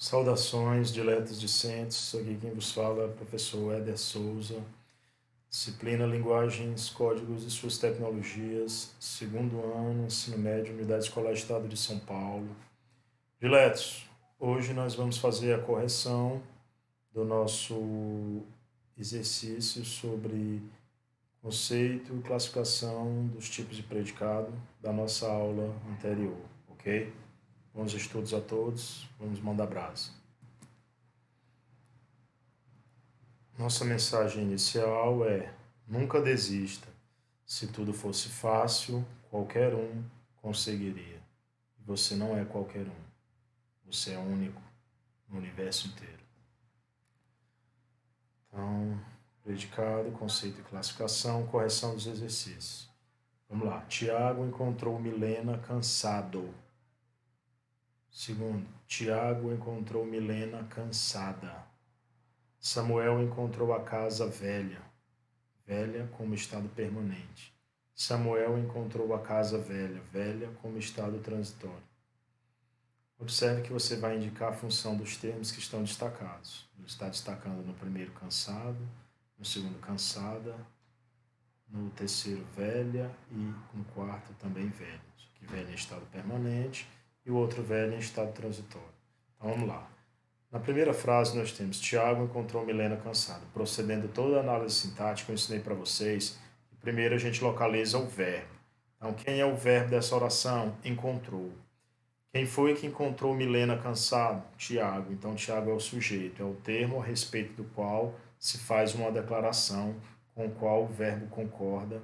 Saudações, diletos discentes, aqui quem vos fala é o professor Éder Souza, disciplina Linguagens, Códigos e suas Tecnologias, segundo ano, ensino médio, Unidade Escolar Estado de São Paulo. Diletos, hoje nós vamos fazer a correção do nosso exercício sobre conceito e classificação dos tipos de predicado da nossa aula anterior, ok? Bons estudos a todos, vamos mandar brasa. Nossa mensagem inicial é: nunca desista. Se tudo fosse fácil, qualquer um conseguiria. E você não é qualquer um. Você é único no universo inteiro. Então, predicado, conceito e classificação, correção dos exercícios. Vamos lá. Tiago encontrou Milena cansado. Segundo, Tiago encontrou Milena cansada. Samuel encontrou a casa velha, velha como estado permanente. Samuel encontrou a casa velha, velha como estado transitório. Observe que você vai indicar a função dos termos que estão destacados. Ele está destacando no primeiro cansado, no segundo cansada, no terceiro velha e no quarto também velha. Aqui velha em estado permanente e o outro velha em estado transitório. Então vamos lá. Na primeira frase nós temos Tiago encontrou Milena cansada. Procedendo toda a análise sintática, eu ensinei para vocês. Primeiro a gente localiza o verbo. Então quem é o verbo dessa oração? Encontrou. Quem foi que encontrou Milena cansada? Tiago. Então Tiago é o sujeito, é o termo a respeito do qual se faz uma declaração com o qual o verbo concorda,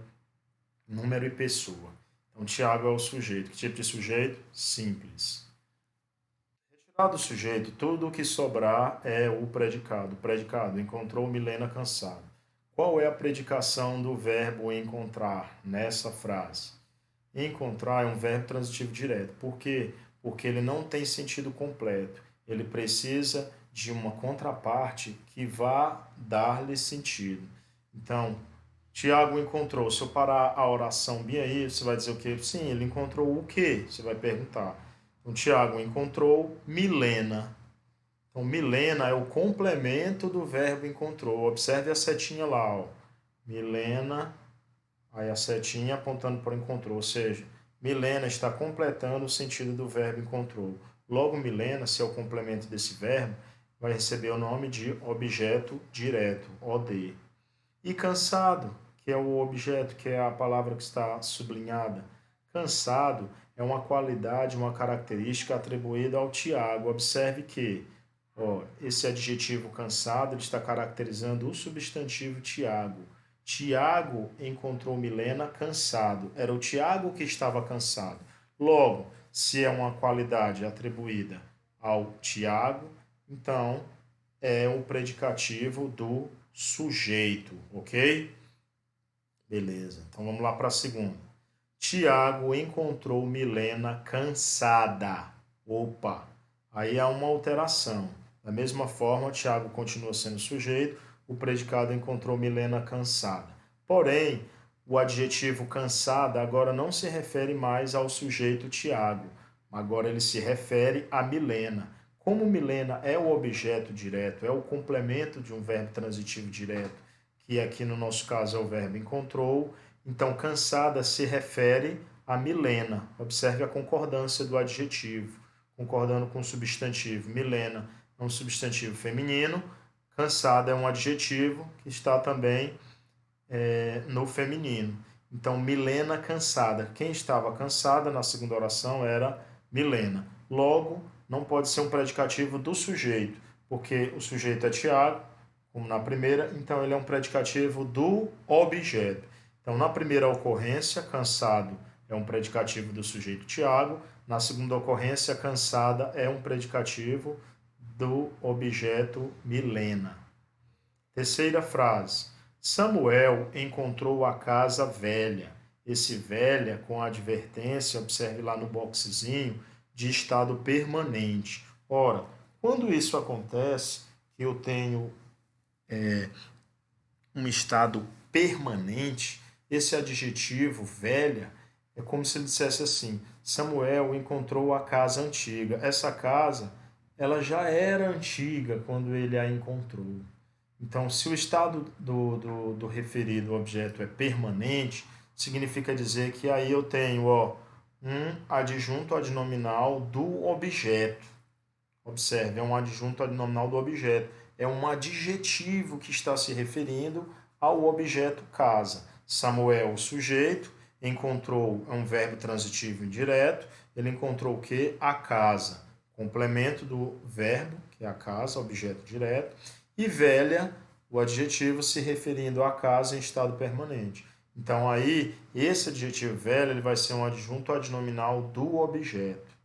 número e pessoa. Então Tiago é o sujeito. Que tipo de sujeito? Simples. Retirado o sujeito, tudo o que sobrar é o predicado. Predicado, encontrou Milena cansada. Qual é a predicação do verbo encontrar nessa frase? Encontrar é um verbo transitivo direto. Por quê? Porque ele não tem sentido completo. Ele precisa de uma contraparte que vá dar-lhe sentido. Então, Tiago encontrou. Se eu parar a oração bem aí, você vai dizer o quê? Sim, ele encontrou o quê? Você vai perguntar. Então, Tiago encontrou Milena. Então, Milena é o complemento do verbo encontrou. Observe a setinha lá, ó. Milena, aí a setinha apontando para o encontrou. Ou seja, Milena está completando o sentido do verbo encontrou. Logo, Milena, se é o complemento desse verbo, vai receber o nome de objeto direto, OD. E cansado, que é o objeto, que é a palavra que está sublinhada. Cansado é uma qualidade, uma característica atribuída ao Tiago. Observe que esse adjetivo cansado ele está caracterizando o substantivo Tiago. Tiago encontrou Milena cansado. Era o Tiago que estava cansado. Logo, se é uma qualidade atribuída ao Tiago, então é o predicativo do sujeito, ok? Beleza, então vamos lá para a segunda. Tiago encontrou Milena cansada. Opa, aí há uma alteração. Da mesma forma, Tiago continua sendo sujeito, o predicado encontrou Milena cansada. Porém, o adjetivo cansada agora não se refere mais ao sujeito Tiago, agora ele se refere a Milena. Como Milena é o objeto direto, é o complemento de um verbo transitivo direto, que aqui no nosso caso é o verbo encontrou, então cansada se refere a Milena. Observe a concordância do adjetivo, concordando com o substantivo. Milena é um substantivo feminino, cansada é um adjetivo que está também no feminino. Então, Milena cansada. Quem estava cansada na segunda oração era Milena. Logo, não pode ser um predicativo do sujeito, porque o sujeito é Tiago, como na primeira, então ele é um predicativo do objeto. Então, na primeira ocorrência, cansado é um predicativo do sujeito Tiago, na segunda ocorrência, cansada é um predicativo do objeto Milena. Terceira frase. Samuel encontrou a casa velha. Esse velha, com a advertência, observe lá no boxezinho, de estado permanente. Ora, quando isso acontece, que eu tenho um estado permanente, esse adjetivo velha é como se ele dissesse assim: Samuel encontrou a casa antiga. Essa casa ela já era antiga quando ele a encontrou. Então, se o estado do referido objeto é permanente, significa dizer que aí eu tenho um adjunto adnominal do objeto. Observe, é um adjunto adnominal do objeto. É um adjetivo que está se referindo ao objeto casa. Samuel, o sujeito, encontrou, é um verbo transitivo indireto, ele encontrou o que? A casa. Complemento do verbo, que é a casa, objeto direto. E velha, o adjetivo se referindo à casa em estado permanente. Então aí, esse adjetivo velha, ele vai ser um adjunto adnominal do objeto.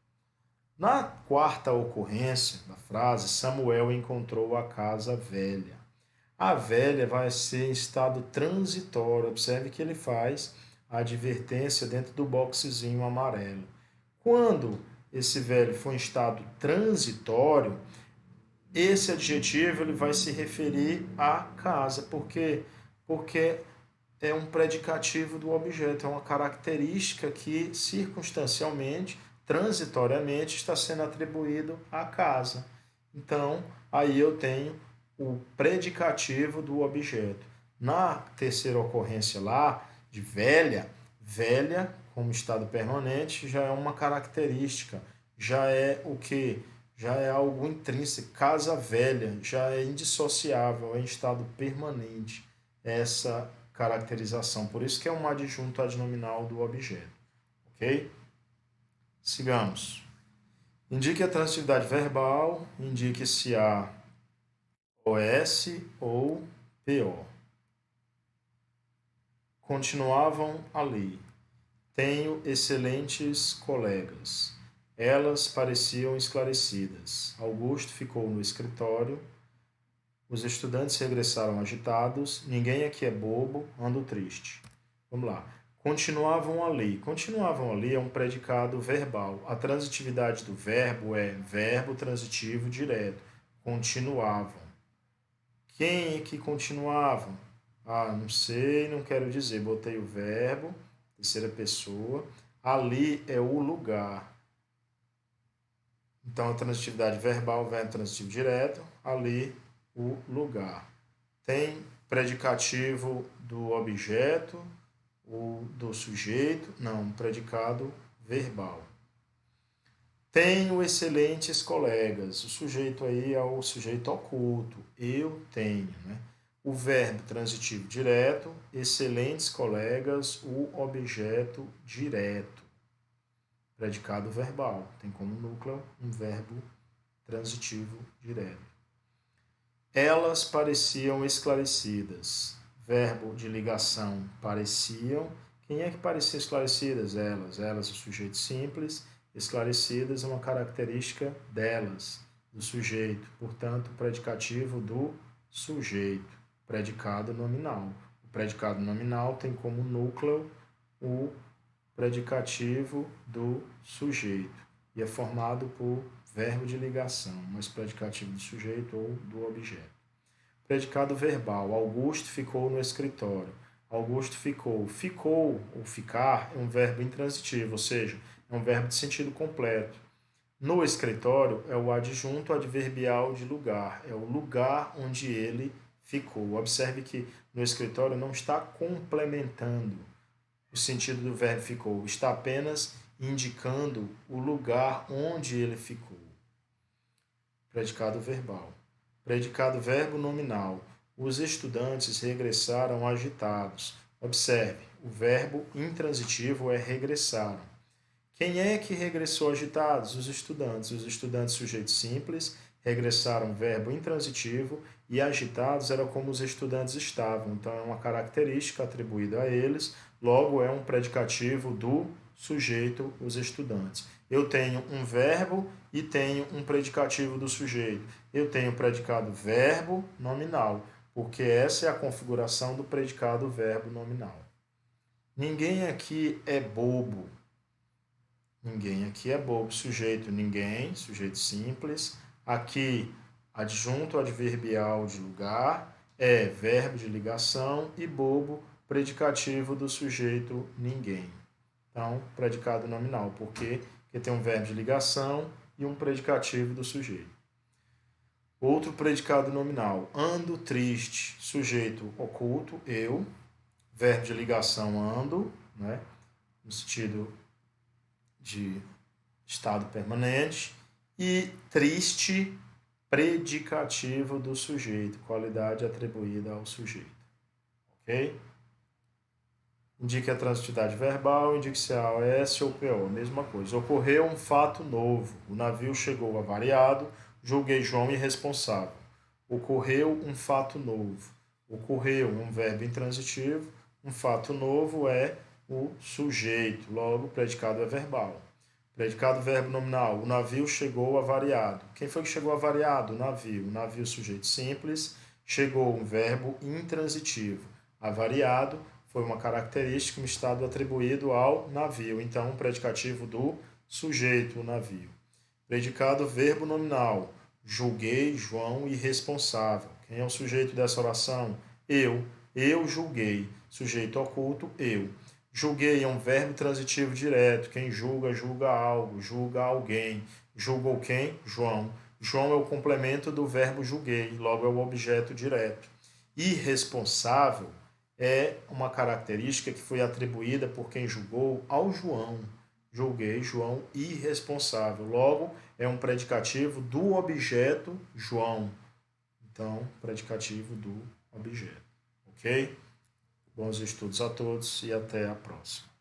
Na quarta ocorrência da frase, Samuel encontrou a casa velha. A velha vai ser em estado transitório. Observe que ele faz a advertência dentro do boxezinho amarelo. Quando esse velho for em estado transitório, esse adjetivo ele vai se referir à casa. Por quê? Porque é um predicativo do objeto, é uma característica que circunstancialmente, transitoriamente, está sendo atribuído à casa. Então, aí eu tenho o predicativo do objeto. Na terceira ocorrência lá, de velha, velha como estado permanente, já é uma característica, já é o que? Já é algo intrínseco, casa velha, já é indissociável, é em estado permanente. Essa caracterização. Por isso que é um adjunto adnominal do objeto. Ok? Sigamos. Indique a transitividade verbal, indique se há OS ou PO. Continuavam ali. Tenho excelentes colegas. Elas pareciam esclarecidas. Augusto ficou no escritório. Os estudantes regressaram agitados. Ninguém aqui é bobo, ando triste. Vamos lá. Continuavam ali. Continuavam ali é um predicado verbal. A transitividade do verbo é verbo transitivo direto. Continuavam. Quem é que continuavam? Ah, não sei, não quero dizer. Botei o verbo, terceira pessoa. Ali é o lugar. Então, a transitividade verbal, verbo transitivo direto. Ali, o lugar. Tem predicativo do objeto, o do sujeito, não, predicado verbal. Tenho excelentes colegas. O sujeito aí é o sujeito oculto. Eu tenho, né? O verbo transitivo direto, excelentes colegas, o objeto direto. Predicado verbal. Tem como núcleo um verbo transitivo direto. Elas pareciam esclarecidas. Verbo de ligação, pareciam. Quem é que parecia esclarecidas? Elas. Elas, o sujeito simples. Esclarecidas é uma característica delas, do sujeito. Portanto, predicativo do sujeito. Predicado nominal. O predicado nominal tem como núcleo o predicativo do sujeito. E é formado por verbo de ligação, mas predicativo do sujeito ou do objeto. Predicado verbal. Augusto ficou no escritório. Augusto ficou. Ficou ou ficar é um verbo intransitivo, ou seja, é um verbo de sentido completo. No escritório é o adjunto adverbial de lugar. É o lugar onde ele ficou. Observe que no escritório não está complementando o sentido do verbo ficou. Está apenas indicando o lugar onde ele ficou. Predicado verbal. Predicado verbo nominal. Os estudantes regressaram agitados. Observe, o verbo intransitivo é regressaram. Quem é que regressou agitados? Os estudantes. Os estudantes, sujeito simples, regressaram verbo intransitivo e agitados era como os estudantes estavam. Então, é uma característica atribuída a eles, logo é um predicativo do sujeito, os estudantes. Eu tenho um verbo e tenho um predicativo do sujeito. Eu tenho predicado verbo nominal, porque essa é a configuração do predicado verbo nominal. Ninguém aqui é bobo. Ninguém aqui é bobo. Sujeito, ninguém, sujeito simples. Aqui, adjunto adverbial de lugar, é verbo de ligação e bobo, predicativo do sujeito, ninguém. Então, predicado nominal. Por quê? Porque tem um verbo de ligação e um predicativo do sujeito. Outro predicado nominal, ando triste, sujeito oculto, eu, verbo de ligação ando, né, no sentido de estado permanente, e triste, predicativo do sujeito, qualidade atribuída ao sujeito, ok? Indique a transitividade verbal, indique se a OS ou PO, mesma coisa. Ocorreu um fato novo, o navio chegou avariado, julguei João irresponsável. Ocorreu um fato novo. Ocorreu um verbo intransitivo, um fato novo é o sujeito, logo o predicado é verbal. Predicado verbo nominal, o navio chegou avariado. Quem foi que chegou avariado? O navio sujeito simples, chegou um verbo intransitivo. Avariado foi uma característica, um estado atribuído ao navio, então um predicativo do sujeito, o navio. Predicado verbo nominal, julguei João irresponsável. Quem é o sujeito dessa oração? Eu julguei. Sujeito oculto, eu. Julguei é um verbo transitivo direto. Quem julga, julga algo, julga alguém. Julgou quem? João. João é o complemento do verbo julguei, logo é o objeto direto. Irresponsável é uma característica que foi atribuída por quem julgou ao João. Julguei João irresponsável. Logo, é um predicativo do objeto João. Então, predicativo do objeto. Ok? Bons estudos a todos e até a próxima.